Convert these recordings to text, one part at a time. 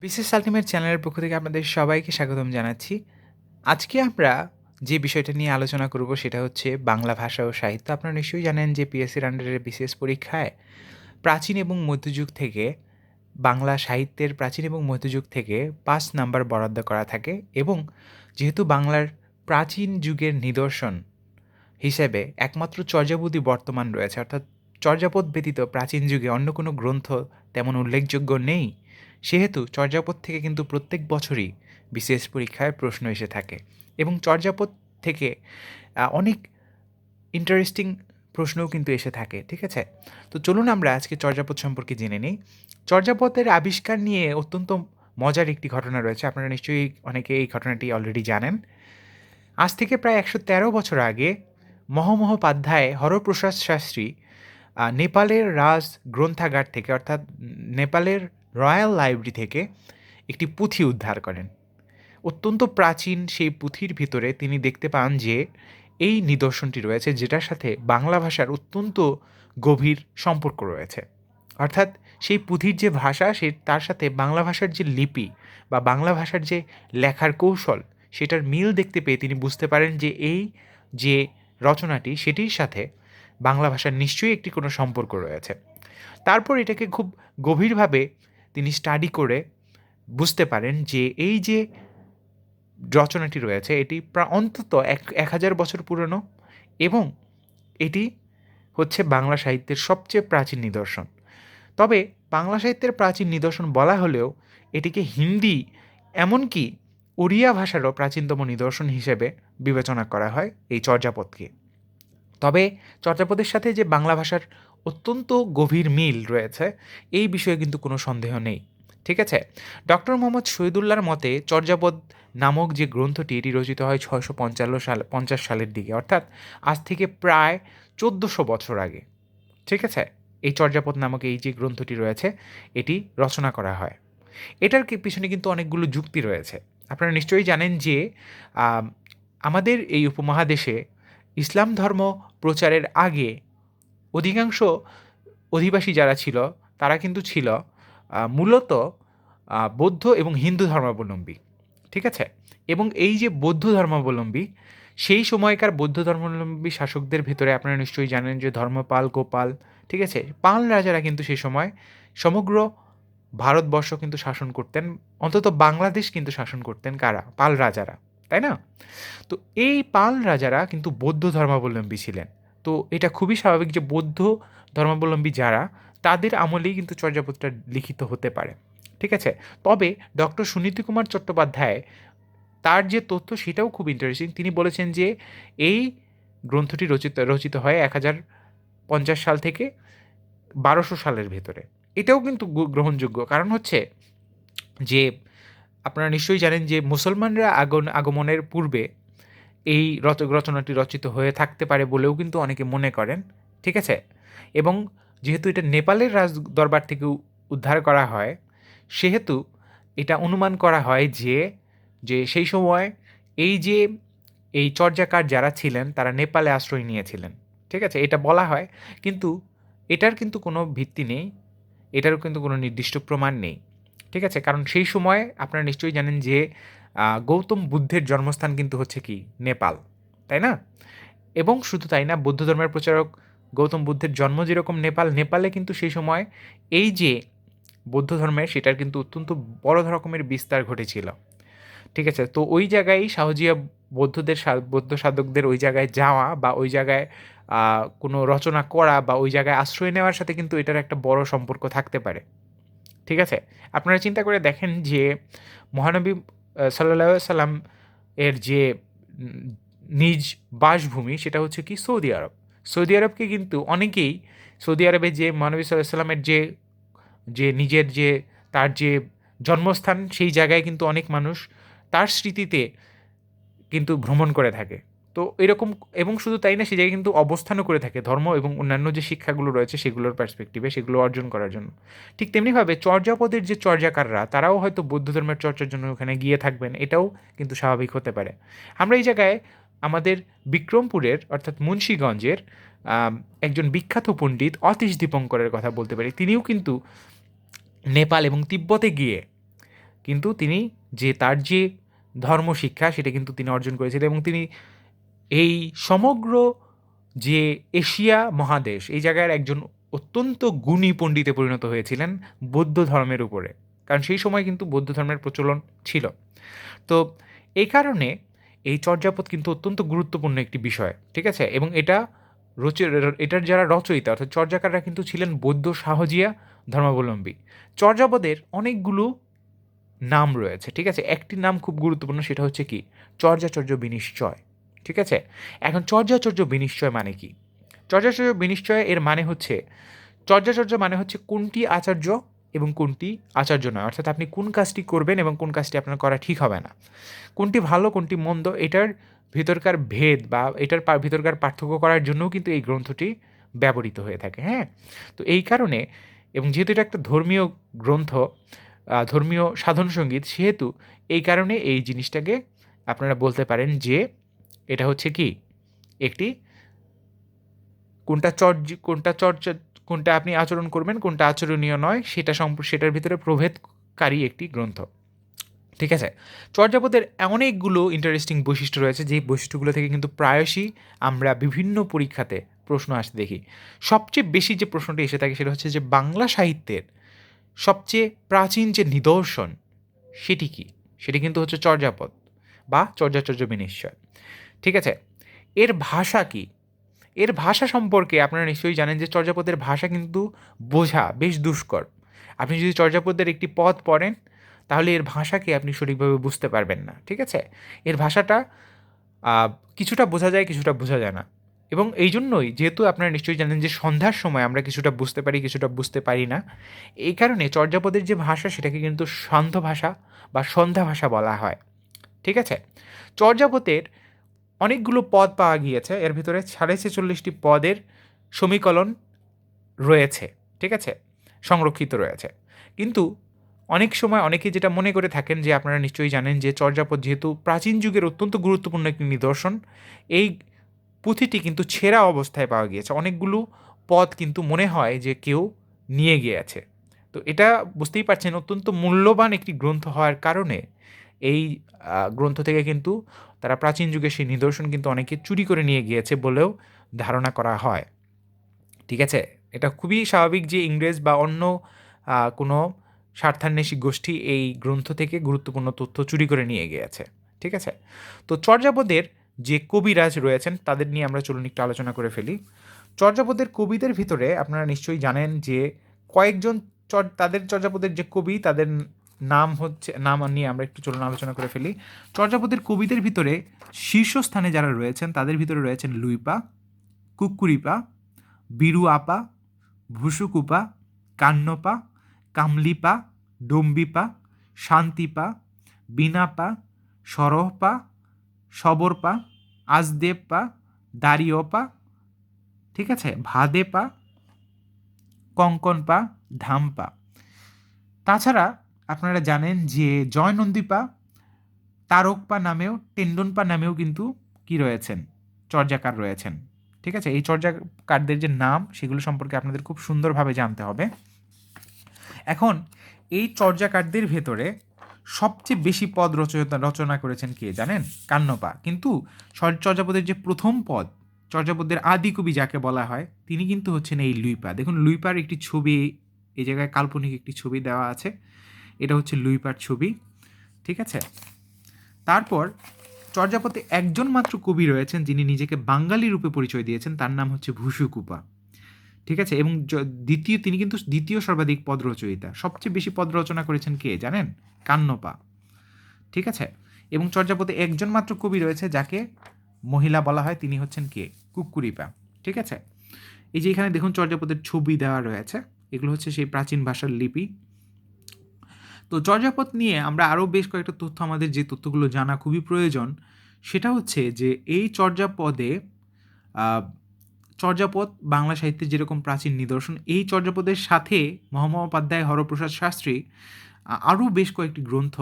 BCS ultimate চ্যানেলের পক্ষ থেকে আপনাদের সবাইকে স্বাগতম জানাচ্ছি। আজকে আমরা যে বিষয়টা নিয়ে আলোচনা করব সেটা হচ্ছে বাংলা ভাষা ও সাহিত্য। আপনারা নিশ্চয়ই জানেন যে পিএসসির আন্ডারে বিসিএস পরীক্ষায় প্রাচীন এবং মধ্যযুগ থেকে বাংলা সাহিত্যের প্রাচীন এবং মধ্যযুগ থেকে ৫ নাম্বার বরাদ্দ করা থাকে এবং যেহেতু বাংলার প্রাচীন যুগের নিদর্শন হিসেবে একমাত্র চর্যাপদই বর্তমান রয়েছে, অর্থাৎ চর্যাপদ ব্যতীত প্রাচীন যুগে অন্য কোনো গ্রন্থ তেমন উল্লেখযোগ্য নেই। সেহেতু চর্যাপদ থেকে কিন্তু প্রত্যেক বছরই বিসিএস পরীক্ষায় প্রশ্ন এসে থাকে এবং চর্যাপদ থেকে অনেক ইন্টারেস্টিং প্রশ্নও কিন্তু এসে থাকে। ঠিক আছে? তো চলুন আমরা আজকে চর্যাপদ সম্পর্কে জেনে নিই। চর্যাপদের আবিষ্কার নিয়ে অত্যন্ত মজার একটি ঘটনা রয়েছে। আপনারা নিশ্চয়ই অনেকে এই ঘটনাটি অলরেডি জানেন। আজ থেকে প্রায় ১১৩ বছর আগে মহামহোপাধ্যায় হরপ্রসাদ শাস্ত্রী নেপালের রাজ গ্রন্থাগার থেকে, অর্থাৎ নেপালের রয়্যাল লাইব্রেরি থেকে একটি পুঁথি উদ্ধার করেন। অত্যন্ত প্রাচীন সেই পুঁথির ভিতরে তিনি দেখতে পান যে এই নিদর্শনটি রয়েছে, যেটার সাথে বাংলা ভাষার অত্যন্ত গভীর সম্পর্ক রয়েছে। অর্থাৎ সেই পুঁথির যে ভাষা, তার সাথে বাংলা ভাষার যে লিপি বা বাংলা ভাষার যে লেখার কৌশল, সেটার মিল দেখতে পেয়ে তিনি বুঝতে পারেন যে এই যে রচনাটি, সেটির সাথে বাংলা ভাষার নিশ্চয়ই একটি কোনো সম্পর্ক রয়েছে। তারপর এটাকে খুব গভীরভাবে তিনি স্টাডি করে বুঝতে পারেন যে এই যে রচনাটি রয়েছে এটি অন্তত ১,০০০ বছর পুরনো এবং এটি হচ্ছে বাংলা সাহিত্যের সবচেয়ে প্রাচীন নিদর্শন। তবে বাংলা সাহিত্যের প্রাচীন নিদর্শন বলা হলেও এটিকে হিন্দি, এমনকি ওড়িয়া ভাষারও প্রাচীনতম নিদর্শন হিসেবে বিবেচনা করা হয় এই চর্যাপদকে। তবে চর্যাপদের সাথে যে বাংলা ভাষার অত্যন্ত গভীর মিল রয়েছে, এই বিষয়ে কিন্তু কোনো সন্দেহ নেই। ঠিক আছে? ডক্টর মোহাম্মদ শহীদুল্লাহর মতে চর্যাপদ নামক যে গ্রন্থটি, এটি রচিত হয় ৬৫০ সালের দিকে, অর্থাৎ আজ থেকে প্রায় ১৪০০ বছর আগে। ঠিক আছে? এই চর্যাপদ নামক এই যে গ্রন্থটি রয়েছে, এটি রচনা করা হয়। এটার পিছনে কিন্তু অনেকগুলো যুক্তি রয়েছে। আপনারা নিশ্চয়ই জানেন যে আম আমাদের এই উপমহাদেশে ইসলাম ধর্ম প্রচারের আগে অধিকাংশ অধিবাসী যারা ছিল, তারা কিন্তু ছিল মূলত বৌদ্ধ এবং হিন্দু ধর্মাবলম্বী। ঠিক আছে? এবং এই যে বৌদ্ধ ধর্মাবলম্বী, সেই সময়কার বৌদ্ধ ধর্মাবলম্বী শাসকদের ভেতরে আপনারা নিশ্চয়ই জানেন যে ধর্মপাল, গোপাল, ঠিক আছে? পাল রাজারা কিন্তু সেই সময় সমগ্র ভারতবর্ষ কিন্তু শাসন করতেন। অন্তত বাংলাদেশ কিন্তু শাসন করতেন কারা? পাল রাজারা। তাই না? তো এই পাল রাজারা কিন্তু বৌদ্ধ ধর্মাবলম্বী ছিলেন। তো এটা খুবই স্বাভাবিক যে বৌদ্ধ ধর্মাবলম্বী যারা, তাদের আমলেই কিন্তু চর্যাপদটা লিখিত হতে পারে। ঠিক আছে? তবে ডক্টর সুনীতি কুমার চট্টোপাধ্যায়, তার যে তথ্য সেটাও খুব ইন্টারেস্টিং। তিনি বলেছেন যে এই গ্রন্থটি রচিত হয় ১০৫০ সাল থেকে ১২০০ সালের ভেতরে। এটাও কিন্তু গ্রহণযোগ্য। কারণ হচ্ছে যে আপনারা নিশ্চয়ই জানেন যে মুসলমানরা আগমনের পূর্বে এই রচনাটি রচিত হয়ে থাকতে পারে বলেও কিন্তু অনেকে মনে করেন। ঠিক আছে? এবং যেহেতু এটা নেপালের রাজ দরবার থেকে উদ্ধার করা হয়, সেহেতু এটা অনুমান করা হয় যে সেই সময় এই যে এই চর্যাকার যারা ছিলেন, তারা নেপালে আশ্রয় নিয়েছিলেন। ঠিক আছে? এটা বলা হয়। কিন্তু এটার কিন্তু কোনো ভিত্তি নেই। এটারও কিন্তু কোনো নির্দিষ্ট প্রমাণ নেই। ঠিক আছে? কারণ সেই সময় আপনারা নিশ্চয়ই জানেন যে গৌতম বুদ্ধের জন্মস্থান কিন্তু হচ্ছে কি? নেপাল। তাই না? এবং শুধু তাই না, বৌদ্ধ ধর্মের প্রচারক গৌতম বুদ্ধের জন্ম যেরকম নেপালে কিন্তু সেই সময় এই যে বৌদ্ধ ধর্মের, সেটার কিন্তু অত্যন্ত বড় রকমের বিস্তার ঘটেছিল। ঠিক আছে? তো ওই জায়গায় শাহজিয়া বৌদ্ধ সাধকদের ওই জায়গায় যাওয়া বা ওই জায়গায় কোনো রচনা করা বা ওই জায়গায় আশ্রয় নেওয়ার সাথে কিন্তু এটার একটা বড় সম্পর্ক থাকতে পারে। ঠিক আছে? আপনারা চিন্তা করে দেখেন যে মহানবী সাল্লাল্লাহু আলাইহি সাল্লাম এর যে উম নিজ বাসভূমি, সেটা হচ্ছে কি? সৌদি আরব। সৌদি আরবকে কিন্তু অনেকেই, সৌদি আরবে যে মহানবী সাল্লাল্লাহু আলাইহি সাল্লামের নিজের তার যে জন্মস্থান, সেই জায়গায় কিন্তু অনেক মানুষ তার স্মৃতিতে কিন্তু ভ্রমণ করে থাকে। তো এরকম, এবং শুধু তাই না, সে জায়গায় কিন্তু অবস্থানও করে থাকে ধর্ম এবং অন্যান্য যে শিক্ষাগুলো রয়েছে সেগুলোর পার্সপেক্টিভে, সেগুলো অর্জন করার জন্য। ঠিক তেমনিভাবে চর্যাপদের যে চর্যাকাররা, তারাও হয়তো বৌদ্ধ ধর্মের চর্চার জন্য ওখানে গিয়ে থাকবেন। এটাও কিন্তু স্বাভাবিক হতে পারে। আমরা এই জায়গায় আমাদের বিক্রমপুরের, অর্থাৎ মুন্সিগঞ্জের একজন বিখ্যাত পণ্ডিত অতীশ দীপঙ্করের কথা বলতে পারি। তিনিও কিন্তু নেপাল এবং তিব্বতে গিয়ে কিন্তু তিনি তার যে ধর্মশিক্ষা সেটা কিন্তু তিনি অর্জন করেছিলেন, এবং তিনি এই সমগ্র যে এশিয়া মহাদেশ এই জায়গার একজন অত্যন্ত গুণী পণ্ডিতে পরিণত হয়েছিলেন বৌদ্ধ ধর্মের উপরে, কারণ সেই সময় কিন্তু বৌদ্ধ ধর্মের প্রচলন ছিল। তো এই কারণে এই চর্যাপদ কিন্তু অত্যন্ত গুরুত্বপূর্ণ একটি বিষয়, ঠিক আছে? এবং এটার যারা রচয়িতা অর্থাৎ চর্যাকাররা কিন্তু ছিলেন বৌদ্ধ শাহজিয়া ধর্মাবলম্বী। চর্যাপদের অনেকগুলো নাম রয়েছে, ঠিক আছে? একটি নাম খুব গুরুত্বপূর্ণ, সেটা হচ্ছে কি চর্যাচর্য বিনিশ্চয়, ঠিক আছে? এখন চর্যাচর্য বিনিশ্চয় মানে কি? চর্যাচর্য বিনিশ্চয় এর মানে হচ্ছে, চর্যাচর্য মানে হচ্ছে কোনটি আচার্য এবং কোনটি আচার্য নয়, অর্থাৎ আপনি কোন কাজটি করবেন এবং কোন কাজটি আপনার করা ঠিক হবে না, কোনটি ভালো কোনটি মন্দ, এটার ভিতরকার ভেদ বা এটার ভিতরকার পার্থক্য করার জন্যও কিন্তু এই গ্রন্থটি ব্যবহৃত হয়ে থাকে, হ্যাঁ? তো এই কারণে, এবং যেহেতু এটা একটা ধর্মীয় গ্রন্থ, ধর্মীয় সাধন সঙ্গীত, সেহেতু এই কারণে এই জিনিসটাকে আপনারা বলতে পারেন যে এটা হচ্ছে কি একটি কোনটা চর্চা, কোনটা আপনি আচরণ করবেন কোনটা আচরণীয় নয় সেটার ভিতরে প্রভেদকারী একটি গ্রন্থ, ঠিক আছে? চর্যাপদের অনেকগুলো ইন্টারেস্টিং বৈশিষ্ট্য রয়েছে, যেই বৈশিষ্ট্যগুলো থেকে কিন্তু প্রায়শই আমরা বিভিন্ন পরীক্ষাতে প্রশ্ন আসতে দেখি। সবচেয়ে বেশি যে প্রশ্নটি এসে থাকে সেটা হচ্ছে যে বাংলা সাহিত্যের সবচেয়ে প্রাচীন যে নিদর্শন সেটি কি? সেটি কিন্তু হচ্ছে চর্যাপদ বা চর্যাচর্য বিনিশ্চয়, ঠিক আছে? এর ভাষা কি? এর ভাষা সম্পর্কে আপনারা নিশ্চয়ই জানেন যে চর্যাপদের ভাষা কিন্তু বোঝা বেশ দুষ্কর। আপনি যদি চর্যাপদের একটি পদ পড়েন তাহলে এর ভাষাকে আপনি সঠিকভাবে বুঝতে পারবেন না, ঠিক আছে? এর ভাষাটা কিছুটা বোঝা যায় কিছুটা বোঝা যায় না, এবং এই জন্যই যেহেতু আপনারা নিশ্চয়ই জানেন যে সন্ধ্যার সময় আমরা কিছুটা বুঝতে পারি কিছুটা বুঝতে পারি না, এই কারণে চর্যাপদের যে ভাষা সেটাকে কিন্তু সান্ধ্য ভাষা বা সন্ধ্যা ভাষা বলা হয়, ঠিক আছে? চর্যাপদের অনেকগুলো পদ পাওয়া গিয়েছে, এর ভিতরে 46.5টি পদের সমীকলন রয়েছে, ঠিক আছে? সংরক্ষিত রয়েছে। কিন্তু অনেক সময় অনেকেই যেটা মনে করে থাকেন যে আপনারা নিশ্চয়ই জানেন যে চর্যাপদ যেহেতু প্রাচীন যুগের অত্যন্ত গুরুত্বপূর্ণ একটি নিদর্শন, এই পুঁথিটি কিন্তু ছেঁড়া অবস্থায় পাওয়া গিয়েছে। অনেকগুলো পদ কিন্তু মনে হয় যে কেউ নিয়ে গিয়েছে। তো এটা বুঝতেই পারছেন অত্যন্ত মূল্যবান একটি গ্রন্থ হওয়ার কারণে এই গ্রন্থ থেকে কিন্তু তারা প্রাচীন যুগের সেই নিদর্শন কিন্তু অনেকে চুরি করে নিয়ে গিয়েছে বলেও ধারণা করা হয়, ঠিক আছে? এটা খুবই স্বাভাবিক যে ইংরেজ বা অন্য কোনো স্বার্থান্বেষী গোষ্ঠী এই গ্রন্থ থেকে গুরুত্বপূর্ণ তথ্য চুরি করে নিয়ে গিয়েছে, ঠিক আছে? তো চর্যাপদের যে কবিরাজ রয়েছেন তাদের নিয়ে আমরা চলুন একটু আলোচনা করে ফেলি। চর্যাপদের কবিদের ভিতরে আপনারা নিশ্চয়ই জানেন যে কয়েকজন তাদের চর্যাপদের যে কবি তাদের নাম নিয়ে আমরা একটু চলুন আলোচনা করে ফেলি। চর্যাপদের কবিদের ভিতরে শীর্ষস্থানে যারা রয়েছেন তাদের ভিতরে রয়েছেন লুইপা, কুক্কুরিপা, বিরুআপা, ভুসুকুপা, কান্নপা, কামলিপা, ডম্বিপা, শান্তিপা, বিনাপা, সরহপা, সবরপা, আজদেবপা, দারিয়পা, ঠিক আছে? ভাদেপা, কঙ্কনপা, ধামপা। তাছাড়া আপনারা জানেন যে জয়নন্দীপা, তারকপা নামেও, টেন্ডনপা নামেও কিন্তু কি রয়েছেন? চর্যাকার রয়েছেন, ঠিক আছে? এই চর্যাকারদের যে নাম সেগুলো সম্পর্কে আপনাদের খুব সুন্দরভাবে জানতে হবে। এখন এই চর্যাকারদের ভেতরে সবচেয়ে বেশি পদ রচনা করেছেন কে জানেন? কান্নপা। কিন্তু চর্যাপদের যে প্রথম পদ, চর্যাপদের আদি কবি যাকে বলা হয় তিনি কিন্তু হচ্ছেন এই লুইপা। দেখুন লুইপার একটি ছবি এই জায়গায় কাল্পনিক একটি ছবি দেওয়া আছে, এটা হচ্ছে লুইপার ছবি, ঠিক আছে? তারপর চর্যাপদে একজন মাত্র কবি রয়েছেন যিনি নিজেকে বাঙালি রূপে পরিচয় দিয়েছেন, তার নাম হচ্ছে ভুসুকুপা, ঠিক আছে? এবং তিনি কিন্তু দ্বিতীয় সর্বাধিক পদ রচয়িতা। সবচেয়ে বেশি পদ রচনা করেছেন কে জানেন? কান্নপা, ঠিক আছে? এবং চর্যাপদে একজন মাত্র কবি রয়েছে যাকে মহিলা বলা হয়, তিনি হচ্ছেন কে? কুক্কুরিপা, ঠিক আছে? এই যে এখানে দেখুন চর্যাপদের ছবি দেওয়া রয়েছে, এগুলো হচ্ছে সেই প্রাচীন ভাষার লিপি। তো চর্যাপদ নিয়ে আমরা আরও বেশ কয়েকটা তথ্য, আমাদের যে তথ্যগুলো জানা খুবই প্রয়োজন সেটা হচ্ছে যে এই চর্যাপদ বাংলা সাহিত্যের যেরকম প্রাচীন নিদর্শন, এই চর্যাপদের সাথে মহামহোপাধ্যায় হরপ্রসাদ শাস্ত্রী আরও বেশ কয়েকটি গ্রন্থ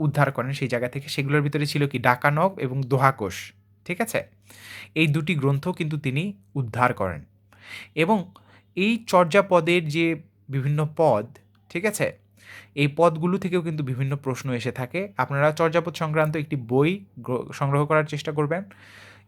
উদ্ধার করেন সেই জায়গা থেকে। সেগুলোর ভিতরে ছিল কি ডাকানগ এবং দোহাকোষ, ঠিক আছে? এই দুটি গ্রন্থ কিন্তু তিনি উদ্ধার করেন, এবং এই চর্যাপদের যে বিভিন্ন পদ, ঠিক আছে, এই পদগুলো থেকেও কিন্তু বিভিন্ন প্রশ্ন এসে থাকে। আপনারা চর্যাপদ সংক্রান্ত একটি বই সংগ্রহ করার চেষ্টা করবেন।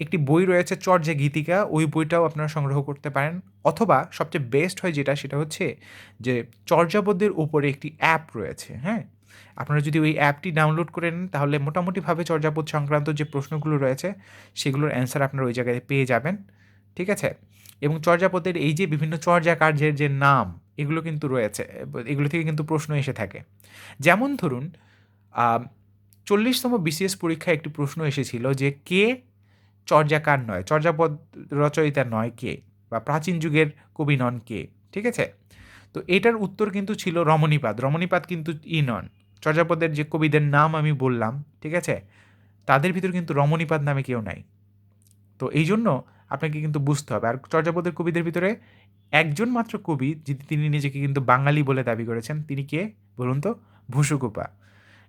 একটি বই রয়েছে চর্যা গীতিকা, ওই বইটাও আপনারা সংগ্রহ করতে পারেন। অথবা সবচেয়ে বেস্ট হয় যেটা, সেটা হচ্ছে যে চর্যাপদের উপরে একটি অ্যাপ রয়েছে, হ্যাঁ? আপনারা যদি ওই অ্যাপটি ডাউনলোড করে নেন তাহলে মোটামুটিভাবে চর্যাপদ সংক্রান্ত যে প্রশ্নগুলো রয়েছে সেগুলোর অ্যান্সার আপনারা ওই জায়গায় পেয়ে যাবেন। ঠিক আছে? এবং চর্যাপদের এই যে বিভিন্ন চর্যা কার্যের যে নাম, এগুলো কিন্তু রয়েছে। এগুলো থেকে কিন্তু প্রশ্ন এসে থাকে। যেমন ধরুন, 40তম বিসিএস পরীক্ষায় একটি প্রশ্ন এসেছিল যে কে চর্যাকার নয়, চর্যাপদ রচয়িতা নয় কে? বা প্রাচীন যুগের কবি নন কে? ঠিক আছে? তো এটার উত্তর কিন্তু ছিল রমণীপাদ। রমণীপাদ কিন্তু নন। চর্যাপদের যে কবিদের নাম আমি বললাম, ঠিক আছে? তাদের ভিতর কিন্তু রমণীপাদ নামে কেউ নাই। তো এইজন্য আপনাকে কিন্তু বুঝতে হবে। আর চর্যাপদের কবিদের ভিতরে একজন মাত্র কবি, তিনি নিজেকে কিন্তু বাঙালি বলে দাবি করেছেন। তিনি কে বলুন তো? ভূসুকুপা।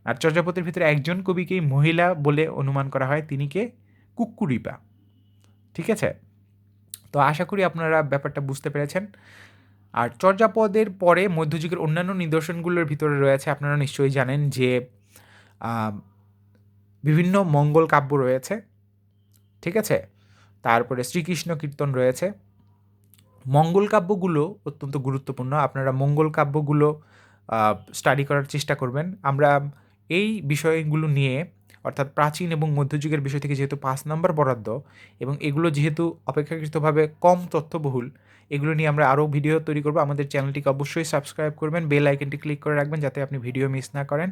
আর চর্যাপদের ভিতরে একজন কবিকেই মহিলা বলে অনুমান করা হয়, তিনি কে? কুক্কুরিপা। ঠিক আছে? তো আশা করি আপনারা ব্যাপারটা বুঝতে পেরেছেন। আর চর্যাপদের পরে মধ্যযুগের অন্যান্য নিদর্শনগুলোর ভিতরে রয়েছে, আপনারা নিশ্চয়ই জানেন যে বিভিন্ন মঙ্গল কাব্য রয়েছে। ঠিক আছে? তারপরে শ্রীকৃষ্ণ কীর্তন রয়েছে। মঙ্গল কাব্যগুলো অত্যন্ত গুরুত্বপূর্ণ। আপনারা মঙ্গল কাব্যগুলো স্টাডি করার চেষ্টা করবেন। আমরা এই বিষয়গুলো নিয়ে, অর্থাৎ প্রাচীন এবং মধ্যযুগের বিষয় থেকে যেহেতু 5 নাম্বার বরাদ্দ এবং এগুলো যেহেতু অপেক্ষাকৃতভাবে কম তথ্যবহুল, এগুলো নিয়ে আমরা আরও ভিডিও তৈরি করব। আমাদের চ্যানেলটিকে অবশ্যই সাবস্ক্রাইব করবেন, বেল আইকনটি ক্লিক করে রাখবেন যাতে আপনি ভিডিও মিস না করেন।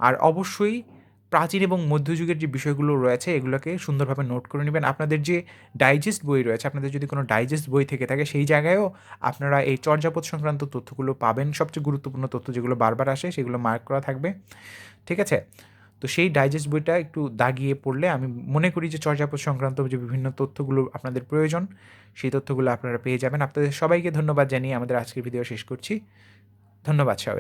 আর অবশ্যই প্রাচীন এবং মধ্যযুগের যে বিষয়গুলো রয়েছে এগুলোকে সুন্দরভাবে নোট করে নেবেন। আপনাদের যে ডাইজেস্ট বই রয়েছে, আপনাদের যদি কোনো ডাইজেস্ট বই থেকে থাকে সেই জায়গায়ও আপনারা এই চর্যাপদ সংক্রান্ত তথ্যগুলো পাবেন। সবচেয়ে গুরুত্বপূর্ণ তথ্য যেগুলো বারবার আসে সেগুলো মার্ক করা থাকবে। ঠিক আছে? তো সেই ডাইজেস্ট বইটা একটু দাগিয়ে পড়লে আমি মনে করি যে চর্যাপদ সংক্রান্ত যে বিভিন্ন তথ্যগুলো আপনাদের প্রয়োজন, সেই তথ্যগুলো আপনারা পেয়ে যাবেন। আপনাদের সবাইকে ধন্যবাদ জানিয়ে আমাদের আজকের ভিডিও শেষ করছি। ধন্যবাদ সবাই।